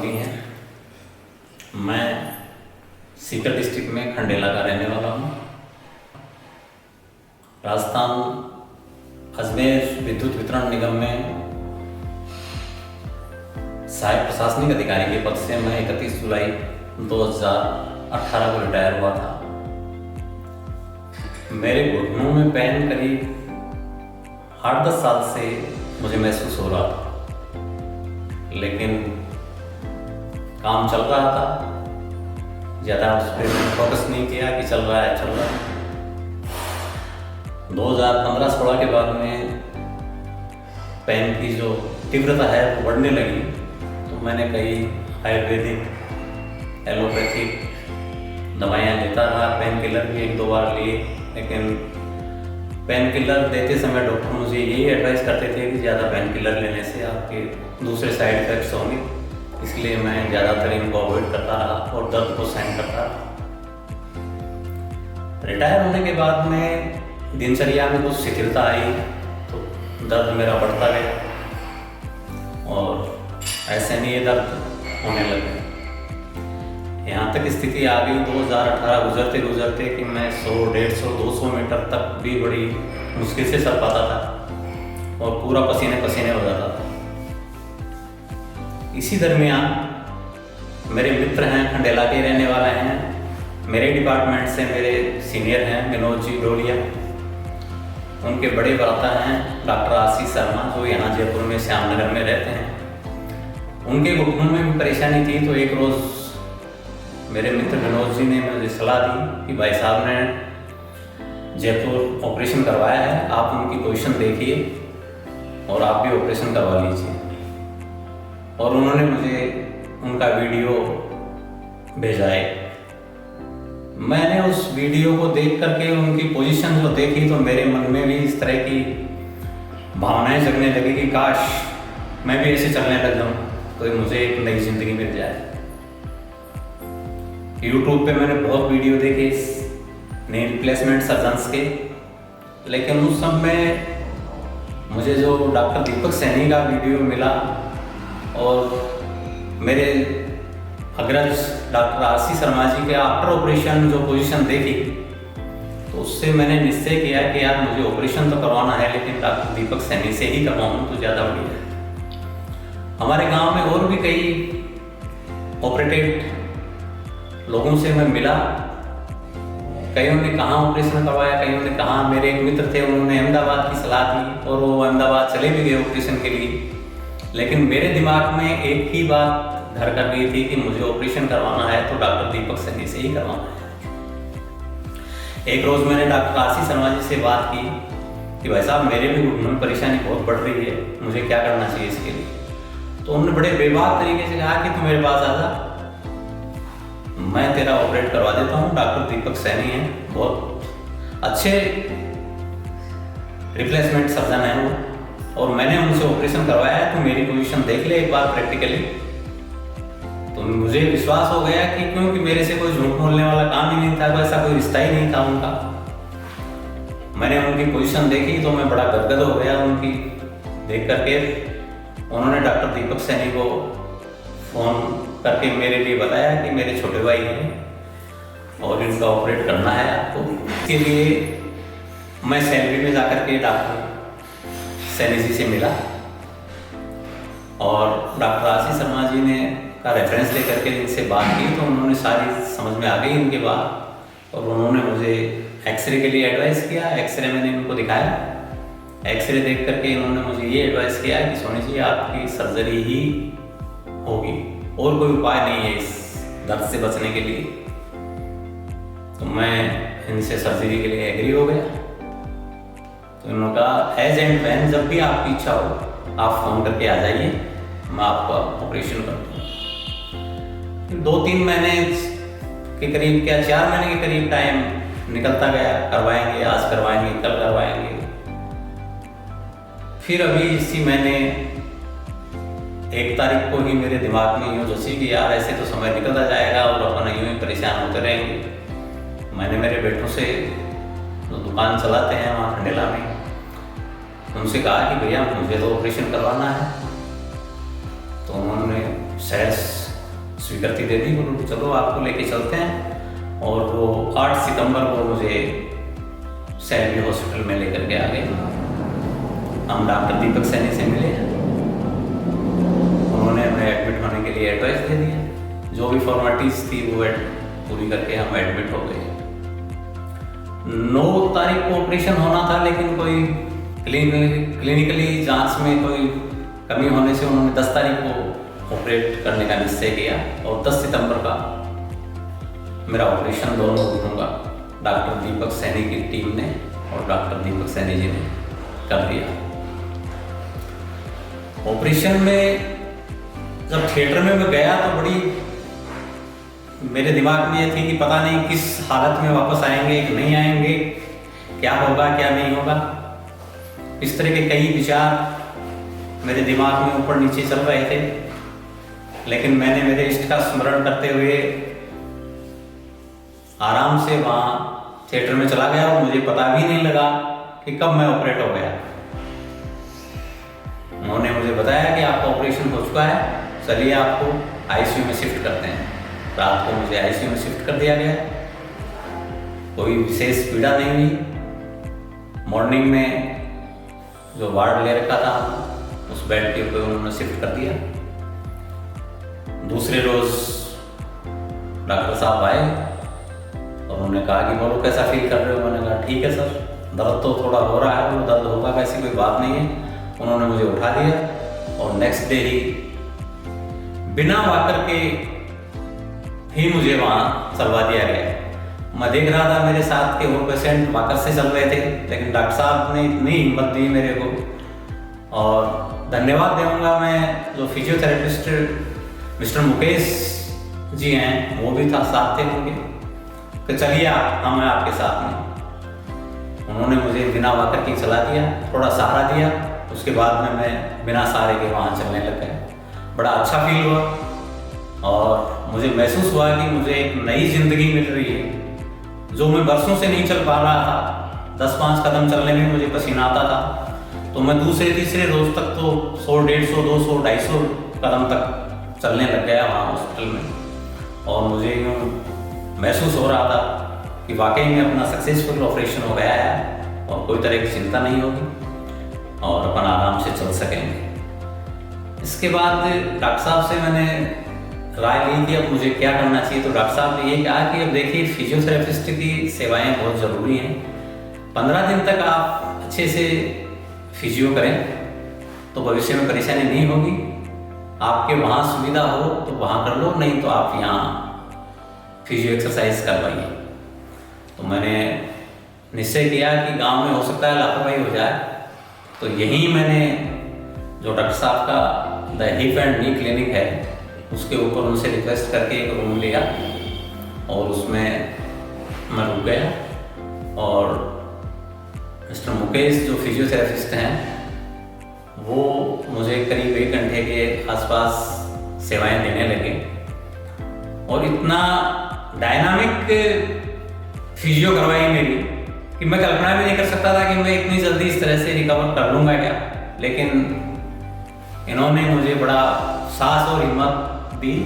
सभी हैं। मैं सीकर डिस्ट्रिक्ट में खंडेला का रहने वाला हूँ। राजस्थान अजमेर विद्युत वितरण निगम में सहायक प्रशासनिक अधिकारी के पद से मैं 31 जुलाई 2018 को रिटायर हुआ था। मेरे घुटनों में पेन करीब 8-10 साल से मुझे महसूस हो रहा था, लेकिन काम चल रहा था, ज़्यादा उस पर फोकस नहीं किया कि चल रहा है। 2015-16 के बाद में पेन की जो तीव्रता है वो बढ़ने लगी, तो मैंने कई आयुर्वेदिक, एलोपैथिक दवाइयाँ लेता रहा। पेन किलर भी 1-2 बार लिए, लेकिन पेन किलर देते समय डॉक्टर मुझे यही एडवाइस करते थे कि ज़्यादा पेन किलर लेने से आपके दूसरे साइड इफेक्ट्स होंगे, इसलिए मैं ज़्यादातर इनको अवॉइड करता रहा और दर्द को सहन करता रहा। रिटायर होने के बाद में दिनचर्या में कुछ शिथिलता आई, तो दर्द मेरा बढ़ता गया और ऐसे नहीं ये दर्द होने लगे। यहाँ तक स्थिति आ गई 2018 गुजरते गुजरते कि मैं 100, 150, 200 मीटर तक भी बड़ी मुश्किल से चल पाता था और पूरा पसीने पसीने हो जाता था। इसी दरमियान मेरे मित्र हैं, खंडेला के रहने वाले हैं, मेरे डिपार्टमेंट से मेरे सीनियर हैं विनोद जी डोलिया, उनके बड़े भ्राता हैं डॉक्टर आशीष शर्मा, जो यहाँ जयपुर में श्यामनगर में रहते हैं। उनके घुटनों में भी परेशानी थी, तो एक रोज़ मेरे मित्र विनोद जी ने मुझे सलाह दी कि भाई साहब ने जयपुर ऑपरेशन करवाया है, आप उनकी पोजीशन देखिए और आप भी ऑपरेशन करवा लीजिए। और उन्होंने मुझे उनका वीडियो भेजा है। मैंने उस वीडियो को देख करके उनकी पोजीशन जो देखी, तो मेरे मन में भी इस तरह की भावनाएं जगने लगी कि काश मैं भी ऐसे चलने लग जाऊँ तो मुझे एक नई जिंदगी मिल जाए। यूट्यूब पे मैंने बहुत वीडियो देखे नी रिप्लेसमेंट सर्जन्स के, लेकिन उस समय मुझे जो डॉक्टर दीपक सैनी का वीडियो मिला और मेरे अग्रज डॉक्टर आशीष शर्मा जी के आफ्टर ऑपरेशन जो पोजीशन देखी, तो उससे मैंने निश्चय किया कि यार मुझे ऑपरेशन तो करवाना है, लेकिन डॉक्टर दीपक सैनी से ही करवाऊँ तो ज़्यादा बढ़िया है। हमारे गांव में और भी कई ऑपरेटेड लोगों से मैं मिला, कईयों ने कहाँ ऑपरेशन करवाया, कईयों ने कहाँ। मेरे एक मित्र थे, उन्होंने अहमदाबाद की सलाह दी और वो अहमदाबाद चले भी गए ऑपरेशन के लिए, लेकिन मेरे दिमाग में एक ही बात घर कर गई थी कि मुझे ऑपरेशन करवाना है तो डॉक्टर दीपक सैनी से ही करवाना है। एक रोज़ मैंने डॉक्टर आशीष शर्मा जी से बात की कि भाई साहब मेरे भी घुटनों में परेशानी बहुत बढ़ रही है, मुझे क्या करना चाहिए इसके लिए। तो उन्होंने बड़े बेबाक तरीके से कहा कि तू मेरे पास आ जा, मैं तेरा ऑपरेट करवा देता हूँ। डॉक्टर दीपक सैनी हैं, बहुत अच्छे रिप्लेसमेंट सर्जन हैं वो, और मैंने उनसे ऑपरेशन करवाया है, तो मेरी पोजीशन देख ले एक बार प्रैक्टिकली। तो मुझे विश्वास हो गया कि क्योंकि मेरे से कोई झूठ बोलने वाला काम ही नहीं था, वैसा कोई रिश्ता ही नहीं था उनका। मैंने उनकी पोजीशन देखी तो मैं बड़ा गदगद हो गया उनकी देख करके। उन्होंने डॉक्टर दीपक सैनी को फ़ोन करके मेरे लिए बताया कि मेरे छोटे भाई हैं और इनका ऑपरेट करना है आपको। इसके लिए मैं सैलरी में जाकर के डॉक्टर सैनी जी से मिला और डॉक्टर आशीष शर्मा जी ने का रेफरेंस लेकर के इनसे बात की, तो उन्होंने सारी समझ में आ गई इनके बाद, और उन्होंने मुझे एक्सरे के लिए एडवाइस किया। एक्सरे मैंने इनको दिखाया, एक्सरे देख करके इन्होंने मुझे ये एडवाइस किया कि सोनी जी आपकी सर्जरी ही होगी और कोई उपाय नहीं है इस दर्द से बचने के लिए। तो मैं इनसे सर्जरी के लिए एग्री हो गया। तो इन्होंने कहा एज एंड व्हेन, जब भी आपकी इच्छा हो आप फ़ोन करके आ जाइए, मैं आपका ऑपरेशन कर दूँगा। 2-3 महीने के करीब, क्या 4 महीने के करीब टाइम निकलता गया, करवाएंगे, आज करवाएंगे, कल करवाएंगे। फिर अभी इसी महीने 1 तारीख को ही मेरे दिमाग में यूँ सोची कि यार ऐसे तो समय निकलता जाएगा और अपन यूँ ही परेशान होते रहेंगे। मैंने मेरे बेटों से जो दुकान चलाते हैं वहाँ खंडेला में, उनसे कहा कि भैया मुझे तो ऑपरेशन करवाना है। तो उन्होंने शहर स्वीकृति दे दी। बोलो चलो आपको लेके चलते हैं। और वो 8 सितंबर को मुझे सैलरी हॉस्पिटल में लेकर के आ गए। हम डॉक्टर दीपक सैनी से मिले। उन्होंने हमें एडमिट होने के लिए एडवाइस दे दिया। जो भी फॉर्मेलिटीज़ थी वो पूरी करके हम एडमिट हो गए। 9 तारीख को ऑपरेशन होना था, लेकिन कोई क्लिनिकली जांच में कोई कमी होने से उन्होंने 10 तारीख को ऑपरेट करने का निश्चय किया। और 10 सितंबर का मेरा ऑपरेशन दोनों गुरुओं का डॉक्टर दीपक सैनी की टीम ने और डॉक्टर दीपक सैनी जी ने कर दिया। ऑपरेशन में जब थिएटर में मैं गया तो बड़ी मेरे दिमाग में ये थी कि पता नहीं किस हालत में वापस आएंगे कि नहीं आएंगे, क्या होगा क्या नहीं होगा। इस तरह के कई विचार मेरे दिमाग में ऊपर नीचे चल रहे थे। लेकिन मैंने मेरे इष्ट का स्मरण करते हुए आराम से वहाँ थिएटर में चला गया और मुझे पता भी नहीं लगा कि कब मैं ऑपरेट हो गया। उन्होंने मुझे बताया कि आपका ऑपरेशन हो चुका है, चलिए आपको आईसीयू में शिफ्ट करते हैं। रात को मुझे आईसीयू में शिफ्ट कर दिया गया। कोई विशेष पीड़ा नहीं हुई। मॉर्निंग में जो वार्ड ले रखा था उस बेड के ऊपर उन्होंने शिफ्ट कर दिया। दूसरे रोज डॉक्टर साहब आए और उन्होंने कहा कि बोलो कैसा फील कर रहे हो। मैंने कहा ठीक है सर, दर्द तो थोड़ा हो रहा है। वो दर्द होगा वैसी कोई बात नहीं है। उन्होंने मुझे उठा दिया और नेक्स्ट डे ही बिना वॉकर के ही मुझे वहाँ चलवा दिया गया। मैं देख रहा था मेरे साथ के वो पेशेंट वॉकर से चल रहे थे, लेकिन डॉक्टर साहब ने इतनी हिम्मत दी मेरे को। और धन्यवाद दूंगा मैं जो फिजियोथेरेपिस्ट मिस्टर मुकेश जी हैं, वो भी था साथ थे उनके, कि चलिए हम हैं आपके साथ में। उन्होंने मुझे बिना वॉकर के चला दिया, थोड़ा सहारा दिया। उसके बाद में मैं बिना सहारे के वहाँ चलने लग गया। बड़ा अच्छा फील हुआ और मुझे महसूस हुआ कि मुझे एक नई जिंदगी मिल रही है, जो मैं बरसों से नहीं चल पा रहा था। 10-5 कदम चलने में मुझे पसीना आता था, तो मैं दूसरे तीसरे रोज तक तो 100, 150, 200, 250 कदम तक चलने लग गया वहाँ हॉस्पिटल में। और मुझे यूँ महसूस हो रहा था कि वाकई में अपना सक्सेसफुल ऑपरेशन हो गया है और कोई तरह की चिंता नहीं होगी और अपन आराम से चल सकेंगे। इसके बाद डॉक्टर साहब से मैंने राय ली कि अब मुझे क्या करना चाहिए। तो डॉक्टर साहब ने ये कहा कि अब देखिए फिजियोथेरेपिस्ट की सेवाएं बहुत ज़रूरी हैं। 15 दिन तक आप अच्छे से फिजियो करें तो भविष्य में परेशानी नहीं होगी। आपके वहाँ सुविधा हो तो वहाँ कर लो, नहीं तो आप यहाँ फिजियो एक्सरसाइज करवाइए। तो मैंने निश्चय किया कि गांव में हो सकता है लापरवाही हो जाए, तो यहीं मैंने जो डॉक्टर साहब का the hip and knee clinic है उसके ऊपर उनसे रिक्वेस्ट करके एक रूम लिया और उसमें मैं रुक गया। और मिस्टर मुकेश जो फिजियोथेरेपिस्ट हैं वो मुझे करीब 1 घंटे के आसपास सेवाएं देने लगे और इतना डायनामिक फिजियो करवाई मेरी कि मैं कल्पना भी नहीं कर सकता था कि मैं इतनी जल्दी इस तरह से रिकवर कर लूँगा क्या। लेकिन इन्होंने मुझे बड़ा साहस और हिम्मत दी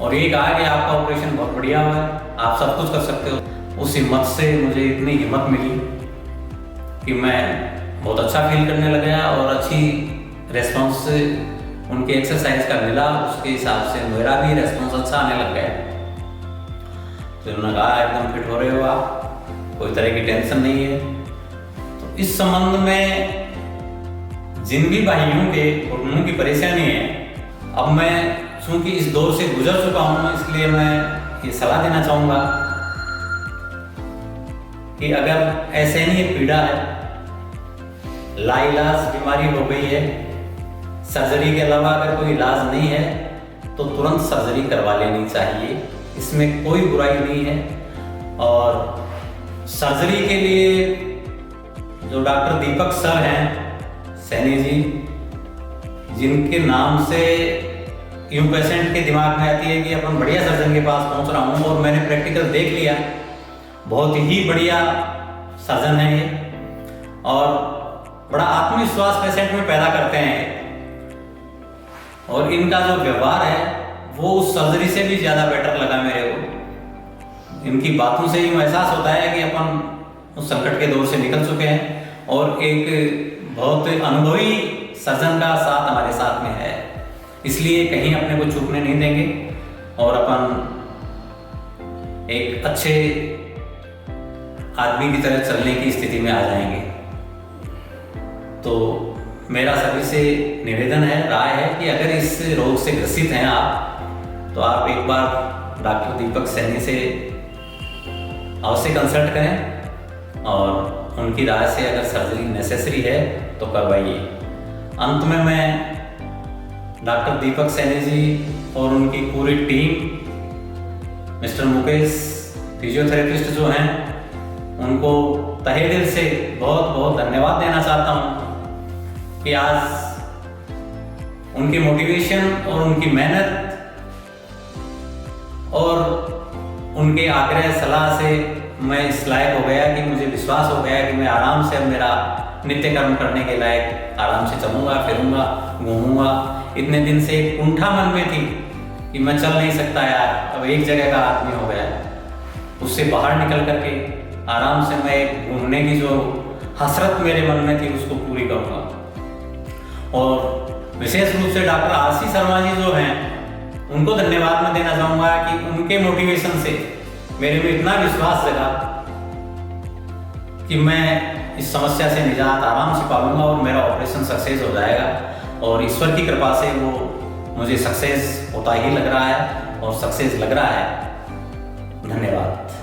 और ये कहा कि आपका ऑपरेशन बहुत बढ़िया हुआ है, आप सब कुछ कर सकते हो। उस हिम्मत से मुझे इतनी हिम्मत मिली कि मैं बहुत अच्छा फील करने लग गया और अच्छी रेस्पॉन्स उनके एक्सरसाइज का मिला। उसके हिसाब से मेरा भी रेस्पॉन्स अच्छा आने लग गया। तो उन्होंने कहा एकदम फिट हो रहे हो आप, कोई तरह की टेंशन नहीं है। तो इस संबंध में जिन भी भाइयों के और उनकी परेशानी है, अब मैं चूंकि इस दौर से गुजर चुका हूँ, इसलिए मैं ये सलाह देना चाहूँगा कि अगर ऐसे ही एक पीड़ा है, लाइलाज बीमारी हो गई है, सर्जरी के अलावा अगर कोई इलाज नहीं है तो तुरंत सर्जरी करवा लेनी चाहिए। इसमें कोई बुराई नहीं है। और सर्जरी के लिए जो डॉक्टर दीपक सर हैं सैनी जी, जिनके नाम से यूं पेशेंट के दिमाग में आती है कि अपन बढ़िया सर्जन के पास पहुंच रहा हूं, और मैंने प्रैक्टिकल देख लिया, बहुत ही बढ़िया सर्जन है ये और बड़ा आत्मविश्वास पेशेंट में पैदा करते हैं। और इनका जो व्यवहार है वो उस सर्जरी से भी ज़्यादा बेटर लगा मेरे को। इनकी बातों से ही एहसास होता है कि अपन उस संकट के दौर से निकल चुके हैं और एक बहुत अनुभवी सर्जन का साथ हमारे साथ में है, इसलिए कहीं अपने को चूकने नहीं देंगे और अपन एक अच्छे आदमी की तरह चलने की स्थिति में आ जाएंगे। तो मेरा सभी से निवेदन है, राय है कि अगर इस रोग से ग्रसित हैं आप, तो आप एक बार डॉक्टर दीपक सैनी से अवश्य कंसल्ट करें और उनकी राय से अगर सर्जरी नेसेसरी है तो करवाइए। अंत में मैं डॉक्टर दीपक सैनी जी और उनकी पूरी टीम, मिस्टर मुकेश फिजियोथेरेपिस्ट जो हैं, उनको तहे दिल से बहुत बहुत धन्यवाद देना चाहता हूँ कि आज उनकी मोटिवेशन और उनकी मेहनत और उनके आग्रह सलाह से मैं इस लायक हो गया कि मुझे विश्वास हो गया कि मैं आराम से अब मेरा नित्य कर्म करने के लायक आराम से चलूँगा, फिरूँगा, घूमूँगा। इतने दिन से एक कुंठा मन में थी कि मैं चल नहीं सकता यार, अब एक जगह का आदमी हो गया, उससे बाहर निकल करके आराम से मैं घूमने की जो हसरत मेरे मन में थी उसको पूरी करूँगा। और विशेष रूप से डॉक्टर आरसी शर्मा जी जो हैं, उनको धन्यवाद मैं देना चाहूँगा कि उनके मोटिवेशन से मेरे में इतना विश्वास जगा कि मैं इस समस्या से निजात आराम से पालूंगा और मेरा ऑपरेशन सक्सेस हो जाएगा। और ईश्वर की कृपा से वो मुझे सक्सेस होता ही लग रहा है और सक्सेस लग रहा है। धन्यवाद।